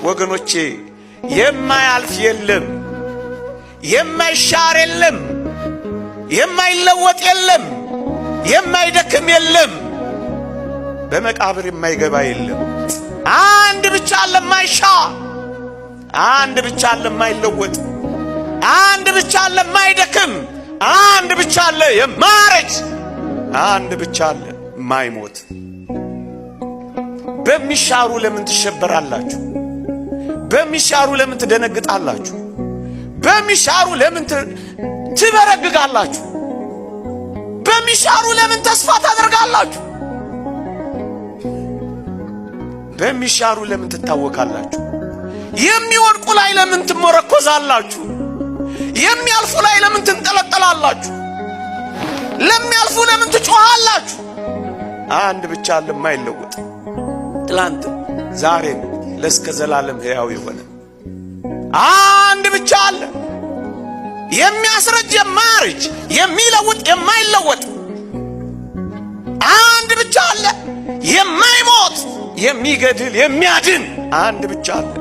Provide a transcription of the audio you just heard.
ወገኖቼ የማያልፍ የለም፣ የማይሻር የለም፣ የማይለወጥ የለም፣ የማይደክም የለም፣ በመቃብር የማይገባ የለም። አንድ ብቻ አለ የማይሻር፣ አንድ ብቻ አለ የማይለወጥ፣ አንድ ብቻ አለ የማይደክም፣ አንድ ብቻ አለ የማያረጅ፣ አንድ ብቻ አለ የማይሞት። በሚሻሩ ለምን ትሸበራላችሁ? በሚሻሩ ለምን ትደነግጣላችሁ? በሚሻሩ ለምን ትበረግጋላችሁ? በሚሻሩ ለምን ተስፋ ታደርጋላችሁ? በሚሻሩ ለምን ትታወካላችሁ? የሚወድቁ ላይ ለምን ትመረኮዛላችሁ? የሚያልፉ ላይ ለምን ትንጠለጠላላችሁ? ለሚያልፉ ለምን ትጮኻላችሁ? አንድ ብቻ አለ የማይለወጥ፣ ትላንት ዛሬም ለእስከ ዘላለም ሕያው የሆነ አንድ ብቻ አለ። የሚያስረጅ የማያረጅ፣ የሚለውጥ የማይለወጥ አንድ ብቻ አለ። የማይሞት፣ የሚገድል፣ የሚያድን አንድ ብቻ አለ።